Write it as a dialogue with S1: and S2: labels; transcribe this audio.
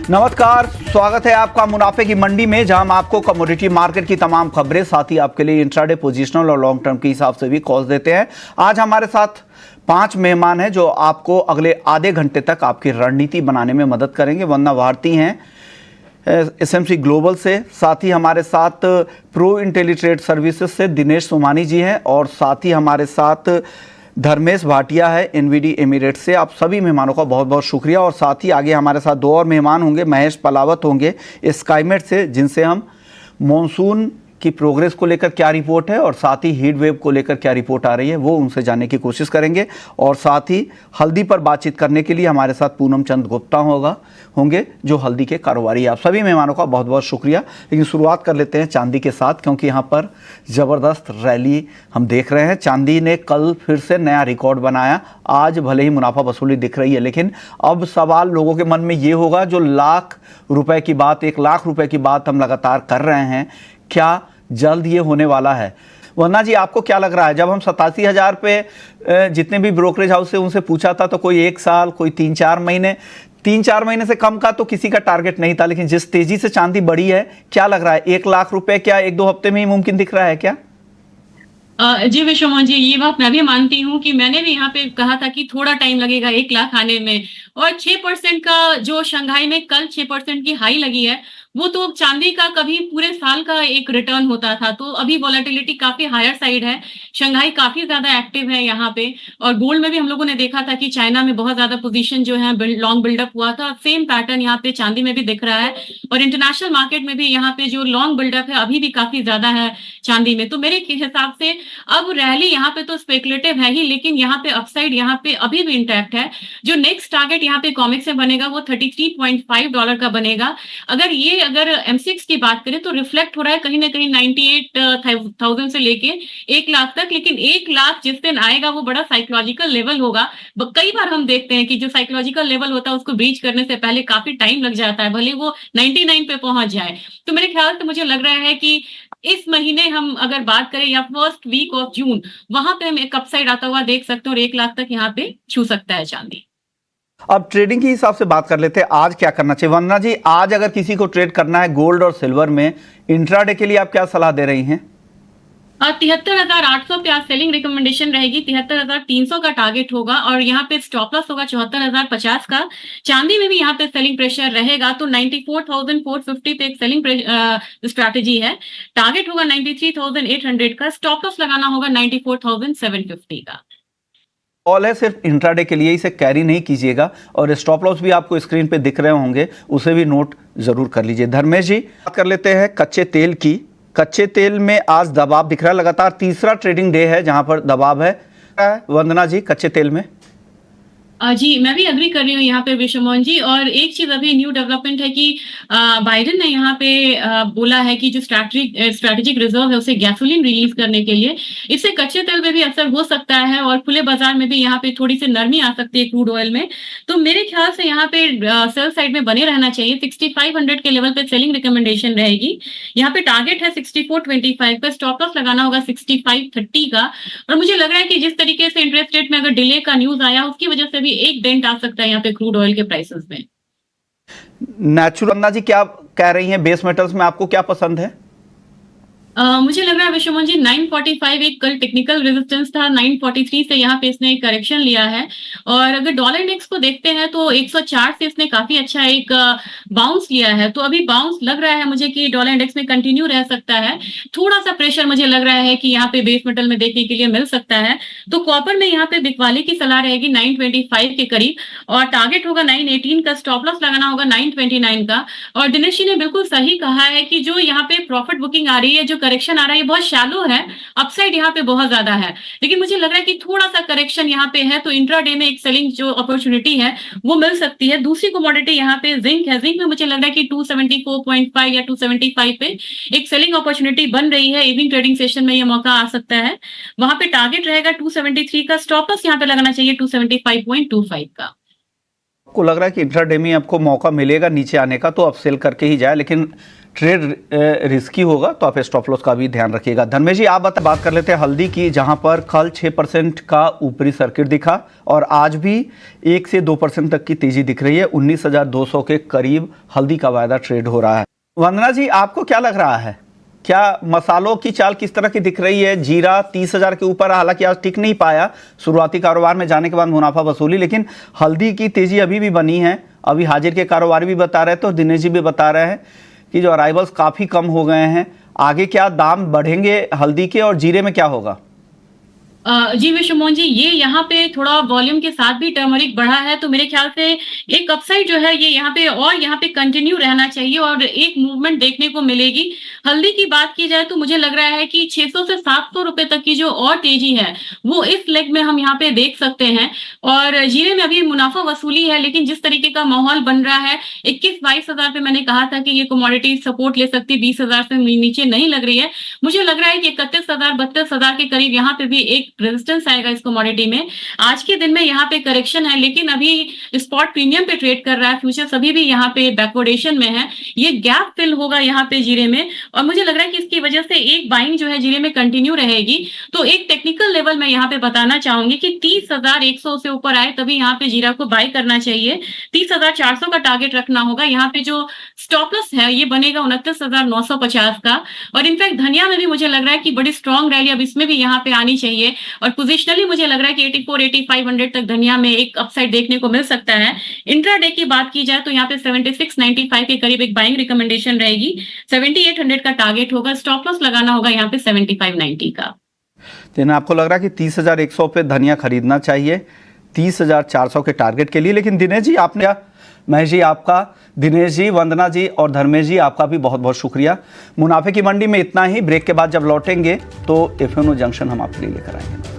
S1: नमस्कार, स्वागत है आपका मुनाफे की मंडी में, जहां हम आपको कमोडिटी मार्केट की तमाम खबरें, साथ ही आपके लिए इंट्राडे, पोजिशनल और लॉन्ग टर्म के हिसाब से भी कॉल्स देते हैं। आज हमारे साथ 5 मेहमान हैं जो आपको अगले आधे घंटे तक आपकी रणनीति बनाने में मदद करेंगे। वंदना भारती हैं एसएमसी ग्लोबल से, साथ ही हमारे साथ प्रो इंटेलीट्रेड सर्विसेज से दिनेश सोमानी जी हैं, और साथ ही हमारे साथ धर्मेश भाटिया है एनवीडी एमिरेट्स से। आप सभी मेहमानों का बहुत बहुत शुक्रिया। और साथ ही आगे हमारे साथ 2 और मेहमान होंगे, महेश पलावत होंगे स्काईमेट से, जिनसे हम मॉनसून की प्रोग्रेस को लेकर क्या रिपोर्ट है और साथ ही हीट वेव को लेकर क्या रिपोर्ट आ रही है वो उनसे जानने की कोशिश करेंगे। और साथ ही हल्दी पर बातचीत करने के लिए हमारे साथ पूनम चंद गुप्ता होंगे जो हल्दी के कारोबारी है। आप सभी मेहमानों का बहुत बहुत शुक्रिया। लेकिन शुरुआत कर लेते हैं चांदी के साथ, क्योंकि यहाँ पर ज़बरदस्त रैली हम देख रहे हैं। चांदी ने कल फिर से नया रिकॉर्ड बनाया। आज भले ही मुनाफा वसूली दिख रही है, लेकिन अब सवाल लोगों के मन में ये होगा, जो लाख रुपए की बात, 1 लाख रुपए की बात हम लगातार कर रहे हैं, क्या जल्द ये होने वाला है? वरना जी, आपको क्या लग रहा है? जब हम 87,000 पे जितने भी ब्रोकरेज हाउस से उनसे पूछा था, तो कोई 1 साल, कोई 3-4 महीने से कम का तो किसी का टारगेट नहीं था। लेकिन जिस तेजी से चांदी बढ़ी है, क्या लग रहा है 1 लाख रुपए क्या 1-2 हफ्ते में ही मुमकिन दिख रहा है क्या?
S2: जी विश्वमोहन जी, ये बात मैं भी मानती हूँ कि मैंने भी यहाँ पे कहा था कि थोड़ा टाइम लगेगा 1 लाख आने में। और 6% का जो शंघाई में कल 6% की हाई लगी है, वो तो चांदी का कभी पूरे साल का एक रिटर्न होता था। तो अभी वॉलेटिलिटी काफी हायर साइड है, शंघाई काफी ज्यादा एक्टिव है यहाँ पे। और गोल्ड में भी हम लोगों ने देखा था कि चाइना में बहुत ज्यादा पोजीशन जो है लॉन्ग बिल्डअप हुआ था। सेम पैटर्न यहाँ पे चांदी में भी दिख रहा है। और इंटरनेशनल मार्केट में भी यहाँ पे जो लॉन्ग बिल्डअप है अभी भी काफी ज्यादा है चांदी में। तो मेरे हिसाब से अब रैली यहाँ पे तो स्पेकुलेटिव है ही, लेकिन यहाँ पे अपसाइड यहाँ पे अभी भी इंटैक्ट है। जो नेक्स्ट टारगेट यहाँ पे कॉमिक्स में बनेगा वो $33.5 का बनेगा। अगर M6 की बात करें तो रिफ्लेक्ट हो रहा है कहीं ना कहीं 98,000 से लेके 1 लाख तक। लेकिन 1 लाख जिस दिन आएगा वो बड़ा साइकोलॉजिकल लेवल होगा। कई बार हम देखते हैं कि जो साइकोलॉजिकल लेवल होता है उसको ब्रीच करने से पहले काफी टाइम लग जाता है, भले वो 99 पे पहुंच जाए। तो मेरे ख्याल से मुझे लग रहा है कि इस महीने हम अगर बात करें या फर्स्ट वीक ऑफ जून, वहां पे हम एक अपसाइड आता हुआ देख सकते हैं और 1 लाख तक यहाँ पे छू सकता है चांदी।
S1: अब ट्रेडिंग के हिसाब से बात कर लेते हैं, आज क्या करना चाहिए? वंदना जी, आज अगर किसी को ट्रेड करना है गोल्ड और सिल्वर में, इंट्राडे के लिए आप क्या सलाह दे रही हैं?
S2: 73,800 पे आज सेलिंग रिकमेंडेशन रहेगी। 73,300 का टारगेट होगा और यहाँ पे स्टॉप लॉस होगा 74,050 का। चांदी में भी यहाँ पे सेलिंग प्रेशर रहेगा, तो 94,450 पे एक सेलिंग स्ट्रैटेजी है। टारगेट होगा 93,800 का। स्टॉप लॉस लगाना होगा 94,750 का।
S1: कॉल है सिर्फ इंट्राडे के लिए, इसे कैरी नहीं कीजिएगा। और स्टॉप लॉस भी आपको स्क्रीन पे दिख रहे होंगे, उसे भी नोट जरूर कर लीजिए। धर्मेश जी, बात कर लेते हैं कच्चे तेल की। कच्चे तेल में आज दबाव दिख रहा है, लगातार तीसरा ट्रेडिंग डे है जहां पर दबाव है। वंदना जी, कच्चे तेल में
S2: जी मैं भी अग्री कर रही हूँ यहाँ पे विश्वमोहन जी। और एक चीज अभी न्यू डेवलपमेंट है कि बाइडेन ने यहाँ पे बोला है कि जो स्ट्रैटेजिक रिजर्व है उसे गैसोलीन रिलीज करने के लिए, इससे कच्चे तेल में भी असर हो सकता है और खुले बाजार में भी यहाँ पे थोड़ी सी नरमी आ सकती है क्रूड ऑयल में। तो मेरे ख्याल से यहाँ पे सेल साइड में बने रहना चाहिए। 6500 के लेवल पे सेलिंग रिकमेंडेशन रहेगी। यहाँ पे टारगेट है 6425 का। स्टॉप लॉस लगाना होगा 6530 का। और मुझे लग रहा है कि जिस तरीके से इंटरेस्ट रेट में अगर डिले का न्यूज आया उसकी वजह से भी एक डेंट आ सकता है यहाँ पे क्रूड ऑयल के प्राइसेस में।
S1: नेचुरल जी क्या कह रही हैं? बेस मेटल्स में आपको क्या पसंद है?
S2: मुझे लग रहा है विश्वमोहन जी 945 एक कल टेक्निकल रेजिस्टेंस था। 943 से यहाँ पे इसने करेक्शन लिया है। और अगर डॉलर इंडेक्स को देखते हैं तो 104 से इसने काफी अच्छा एक बाउंस लिया है। तो अभी बाउंस लग रहा है मुझे कि डॉलर इंडेक्स में कंटिन्यू रह सकता है। थोड़ा सा प्रेशर मुझे लग रहा है कि यहाँ पे बेस मेटल में देखने के लिए मिल सकता है। तो कॉपर में यहाँ पे बिकवाली की सलाह रहेगी 925 के करीब और टारगेट होगा 918 का। स्टॉप लॉस लगाना होगा 929 का। और दिनेश जी ने बिल्कुल सही कहा है कि जो यहाँ पे प्रॉफिट बुकिंग आ रही है, जो करेक्शन आ रहा है, बहुत शैलो है। अपसाइड यहाँ पे बहुत ज्यादा है, लेकिन मुझे लग रहा है कि थोड़ा सा करेक्शन यहाँ पे है, तो इंट्राडे में एक सेलिंग जो अपॉर्चुनिटी है वो मिल सकती है। दूसरी कमोडिटी यहाँ पे जिंक है। जिंक में मुझे लग रहा है कि 274.5 या 275 पे एक सेलिंग अपॉर्चुनिटी बन रही है। इवनिंग ट्रेडिंग सेशन में ये मौका आ सकता है। वहां पे टारगेट रहेगा 273 का। स्टॉप लॉस यहाँ पे लगाना चाहिए 275.25 का।
S1: आपको लग रहा है कि इंट्राडे में आपको मौका मिलेगा नीचे आने का, तो आप सेल करके ही जाए, लेकिन ट्रेड रिस्की होगा तो आप स्टॉप लॉस का भी ध्यान रखिएगा। धर्मेश जी, आप बात कर लेते हैं हल्दी की, जहां पर कल 6% का ऊपरी सर्किट दिखा और आज भी 1 से 2% तक की तेजी दिख रही है। 19,200 के करीब हल्दी का वायदा ट्रेड हो रहा है। वंदना जी, आपको क्या लग रहा है, क्या मसालों की चाल किस तरह की दिख रही है? जीरा 30,000 के ऊपर, हालांकि आज टिक नहीं पाया, शुरुआती कारोबार में जाने के बाद मुनाफा वसूली, लेकिन हल्दी की तेजी अभी भी बनी है। अभी हाजिर के कारोबार भी बता रहे थे और दिनेश जी भी बता रहे हैं कि जो अराइवल्स काफ़ी कम हो गए हैं। आगे क्या दाम बढ़ेंगे हल्दी के, और जीरे में क्या होगा?
S2: जी विश्वमोहन जी, ये यहाँ पे थोड़ा वॉल्यूम के साथ भी टर्मरिक बढ़ा है, तो मेरे ख्याल से एक अपसाइड जो है ये यहाँ पे कंटिन्यू रहना चाहिए और एक मूवमेंट देखने को मिलेगी। हल्दी की बात की जाए तो मुझे लग रहा है कि 600 से 700 रुपए तक की जो और तेजी है वो इस लेग में हम यहाँ पे देख सकते हैं। और जीरे में अभी मुनाफा वसूली है, लेकिन जिस तरीके का माहौल बन रहा है, 21-22 हजार पे मैंने कहा था कि ये कमोडिटी सपोर्ट ले सकती, 20,000 से नीचे नहीं लग रही है। मुझे लग रहा है कि 31,000-32,000 के करीब यहाँ पे भी एक रेजिस्टेंस आएगा इस कमोडिटी में। आज के दिन में यहाँ पे करेक्शन है, लेकिन अभी स्पॉट प्रीमियम पे ट्रेड कर रहा है, फ्यूचर्स अभी भी यहाँ पे बैकवर्डेशन में है। ये गैप फिल होगा यहाँ पे जीरे में, और मुझे लग रहा है कि इसकी वजह से एक बाइंग जो है जीरे में कंटिन्यू रहेगी। तो एक टेक्निकल लेवल में यहाँ पे बताना चाहूंगी कि 30,100 से ऊपर आए तभी यहाँ पे जीरा को बाय करना चाहिए। 30,400 का टारगेट रखना होगा। यहाँ पे जो स्टॉप लॉस है ये बनेगा 29,950 का। और इनफैक्ट धनिया में भी मुझे लग रहा है कि बड़ी स्ट्रॉन्ग रैली अब इसमें भी यहाँ पे आनी चाहिए, और पोजिशनली मुझे लग रहा है कि 84-8500 तक धनिया में एक अपसाइड देखने को मिल सकता है। इंट्राडे की बात की जाए तो यहाँ पे 76.95 के करीब एक बाइंग रिकमेंडेशन रहेगी। 7800 का टारगेट होगा, स्टॉप लॉस लगाना होगा यहाँ पे 7590 का।
S1: तो आपको लग रहा है कि 30,100 पे धनिया खरीदना चाहिए 30,400 के टारगेट के लिए। लेकिन दिनेश जी, आपने महेश जी आपका, दिनेश जी, वंदना जी और धर्मेश जी आपका भी बहुत बहुत शुक्रिया। मुनाफे की मंडी में इतना ही। ब्रेक के बाद जब लौटेंगे तो एफएनओ जंक्शन हम आपके लिए लेकर आएंगे।